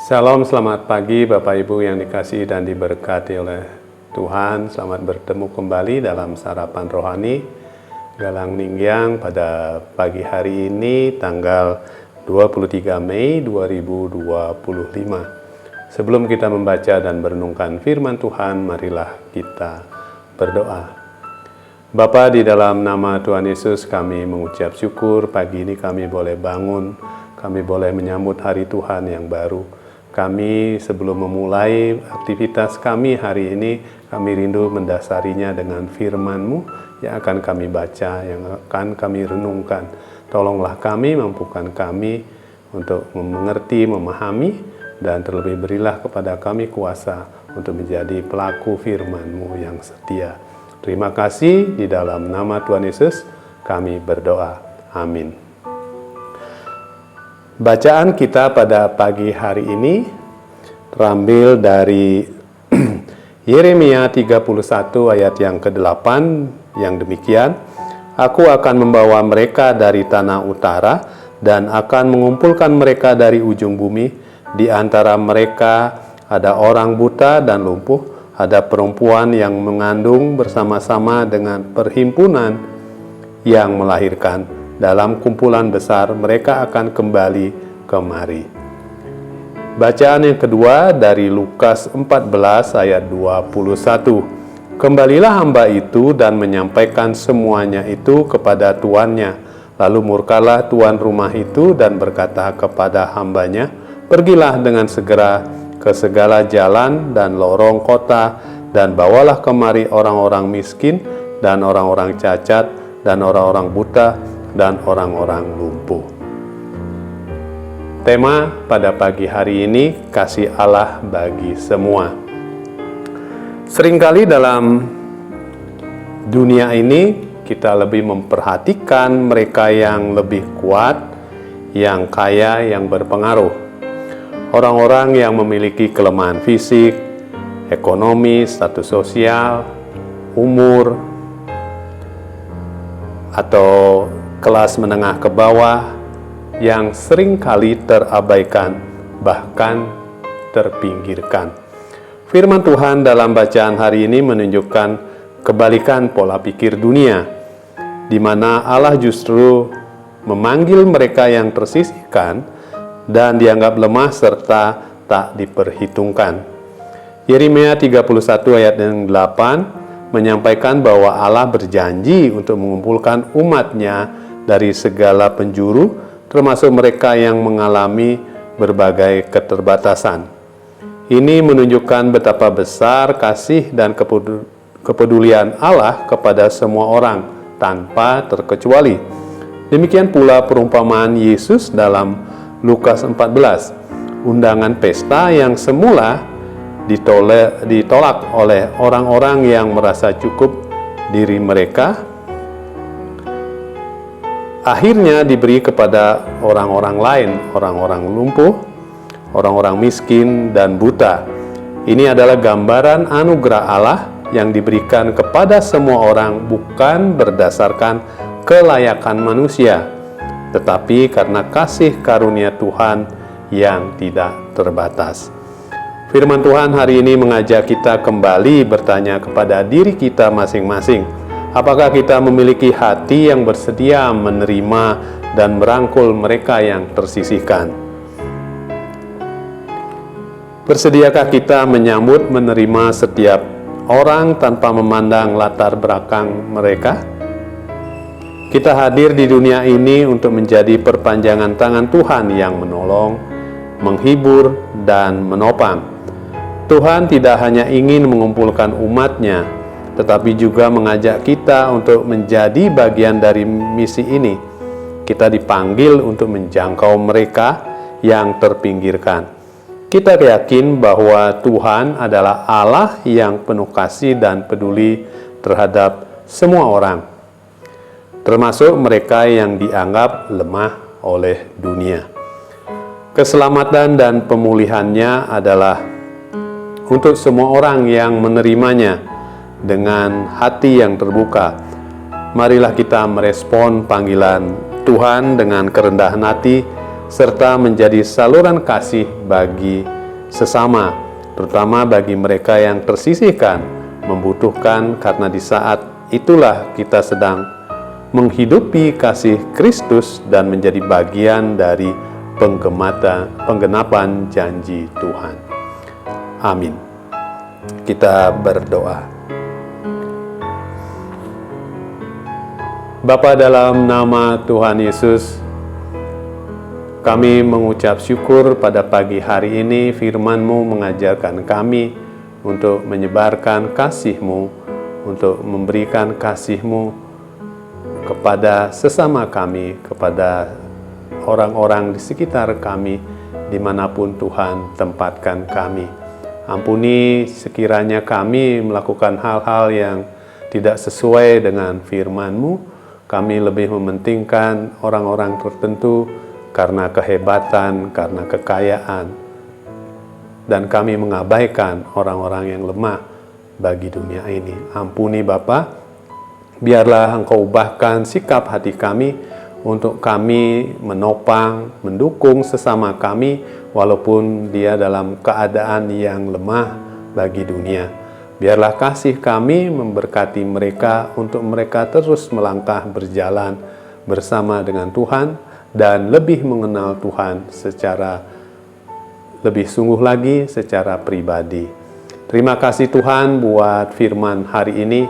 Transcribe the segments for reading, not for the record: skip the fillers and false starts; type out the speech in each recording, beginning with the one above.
Salam, selamat pagi Bapak Ibu yang dikasihi dan diberkati oleh Tuhan. Selamat bertemu kembali dalam Sarapan Rohani Galang Ninggyang pada pagi hari ini tanggal 23 Mei 2025. Sebelum kita membaca dan merenungkan firman Tuhan, marilah kita berdoa. Bapa, di dalam nama Tuhan Yesus kami mengucap syukur pagi ini kami boleh bangun, kami boleh menyambut hari Tuhan yang baru. Kami sebelum memulai aktivitas kami hari ini, kami rindu mendasarinya dengan firman-Mu yang akan kami baca, yang akan kami renungkan. Tolonglah kami, mampukan kami untuk mengerti, memahami, dan terlebih berilah kepada kami kuasa untuk menjadi pelaku firman-Mu yang setia. Terima kasih, di dalam nama Tuhan Yesus kami berdoa. Amin. Bacaan kita pada pagi hari ini terambil dari Yeremia 31 ayat yang ke-8 yang demikian, Aku akan membawa mereka dari tanah utara dan akan mengumpulkan mereka dari ujung bumi. Di antara mereka ada orang buta dan lumpuh, ada perempuan yang mengandung bersama-sama dengan perhimpunan yang melahirkan. Dalam kumpulan besar mereka akan kembali kemari. Bacaan yang kedua dari Lukas 14 ayat 21. Kembalilah hamba itu dan menyampaikan semuanya itu kepada tuannya. Lalu murkalah tuan rumah itu dan berkata kepada hambanya, Pergilah dengan segera ke segala jalan dan lorong kota dan bawalah kemari orang-orang miskin dan orang-orang cacat dan orang-orang buta dan orang-orang lumpuh. Tema pada pagi hari ini, kasih Allah bagi semua. Seringkali dalam dunia ini kita lebih memperhatikan mereka yang lebih kuat, yang kaya, yang berpengaruh. Orang-orang yang memiliki kelemahan fisik, ekonomi, status sosial, umur, atau kelas menengah ke bawah yang seringkali terabaikan, bahkan terpinggirkan. Firman Tuhan dalam bacaan hari ini menunjukkan kebalikan pola pikir dunia, di mana Allah justru memanggil mereka yang tersisihkan dan dianggap lemah serta tak diperhitungkan. Yeremia 31 ayat yang 8 menyampaikan bahwa Allah berjanji untuk mengumpulkan umatnya dari segala penjuru, termasuk mereka yang mengalami berbagai keterbatasan. Ini menunjukkan betapa besar kasih dan kepedulian Allah kepada semua orang, tanpa terkecuali. Demikian pula perumpamaan Yesus dalam Lukas 14, undangan pesta yang semula ditolak oleh orang-orang yang merasa cukup diri mereka, akhirnya diberi kepada orang-orang lain, orang-orang lumpuh, orang-orang miskin dan buta. Ini adalah gambaran anugerah Allah yang diberikan kepada semua orang bukan berdasarkan kelayakan manusia, tetapi karena kasih karunia Tuhan yang tidak terbatas. Firman Tuhan hari ini mengajak kita kembali bertanya kepada diri kita masing-masing. Apakah kita memiliki hati yang bersedia menerima dan merangkul mereka yang tersisihkan? Bersediakah kita menyambut menerima setiap orang tanpa memandang latar belakang mereka? Kita hadir di dunia ini untuk menjadi perpanjangan tangan Tuhan yang menolong, menghibur, dan menopang. Tuhan tidak hanya ingin mengumpulkan umat-Nya, tetapi juga mengajak kita untuk menjadi bagian dari misi ini. Kita dipanggil untuk menjangkau mereka yang terpinggirkan. Kita yakin bahwa Tuhan adalah Allah yang penuh kasih dan peduli terhadap semua orang, termasuk mereka yang dianggap lemah oleh dunia. Keselamatan dan pemulihannya adalah untuk semua orang yang menerimanya dengan hati yang terbuka. Marilah kita merespon panggilan Tuhan dengan kerendahan hati, serta menjadi saluran kasih bagi sesama, terutama bagi mereka yang tersisihkan, membutuhkan, karena di saat itulah kita sedang menghidupi kasih Kristus dan menjadi bagian dari penggenapan janji Tuhan. Amin. Kita berdoa. Bapa, dalam nama Tuhan Yesus, kami mengucap syukur pada pagi hari ini firman-Mu mengajarkan kami untuk menyebarkan kasih-Mu, untuk memberikan kasih-Mu kepada sesama kami, kepada orang-orang di sekitar kami, dimanapun Tuhan tempatkan kami. Ampuni sekiranya kami melakukan hal-hal yang tidak sesuai dengan firman-Mu. Kami lebih mementingkan orang-orang tertentu karena kehebatan, karena kekayaan, dan kami mengabaikan orang-orang yang lemah bagi dunia ini. Ampuni Bapa, biarlah Engkau ubahkan sikap hati kami untuk kami menopang, mendukung sesama kami walaupun dia dalam keadaan yang lemah bagi dunia. Biarlah kasih kami memberkati mereka untuk mereka terus melangkah berjalan bersama dengan Tuhan dan lebih mengenal Tuhan secara lebih sungguh lagi secara pribadi. Terima kasih Tuhan buat firman hari ini.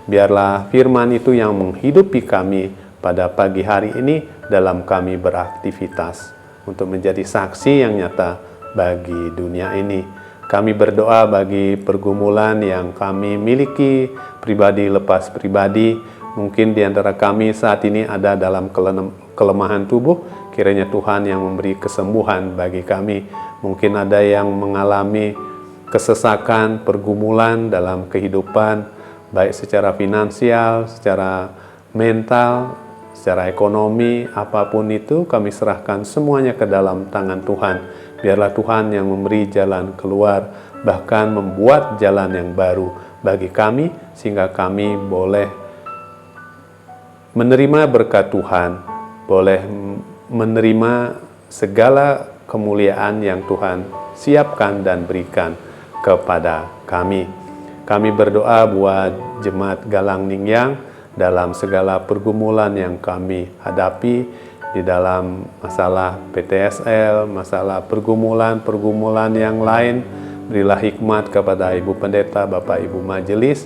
Biarlah firman itu yang menghidupi kami pada pagi hari ini dalam kami beraktivitas untuk menjadi saksi yang nyata bagi dunia ini. Kami berdoa bagi pergumulan yang kami miliki pribadi lepas pribadi. Mungkin di antara kami saat ini ada dalam kelemahan tubuh, kiranya Tuhan yang memberi kesembuhan bagi kami. Mungkin ada yang mengalami kesesakan, pergumulan dalam kehidupan, baik secara finansial, secara mental, secara ekonomi, apapun itu kami serahkan semuanya ke dalam tangan Tuhan. Biarlah Tuhan yang memberi jalan keluar, bahkan membuat jalan yang baru bagi kami, sehingga kami boleh menerima berkat Tuhan, boleh menerima segala kemuliaan yang Tuhan siapkan dan berikan kepada kami. Kami berdoa buat Jemaat Galang Ningyang dalam segala pergumulan yang kami hadapi, di dalam masalah PTSL, masalah pergumulan-pergumulan yang lain. Berilah hikmat kepada Ibu Pendeta, Bapak Ibu Majelis,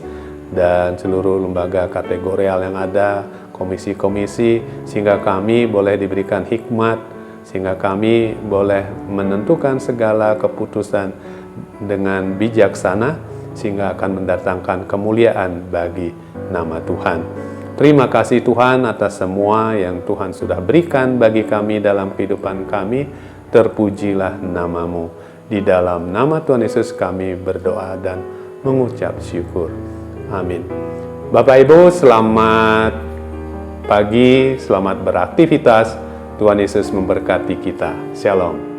dan seluruh lembaga kategorial yang ada, komisi-komisi, sehingga kami boleh diberikan hikmat, sehingga kami boleh menentukan segala keputusan dengan bijaksana, sehingga akan mendatangkan kemuliaan bagi nama Tuhan. Terima kasih Tuhan atas semua yang Tuhan sudah berikan bagi kami dalam kehidupan kami. Terpujilah nama-Mu. Di dalam nama Tuhan Yesus kami berdoa dan mengucap syukur. Amin. Bapak Ibu, selamat pagi, selamat beraktivitas. Tuhan Yesus memberkati kita. Shalom.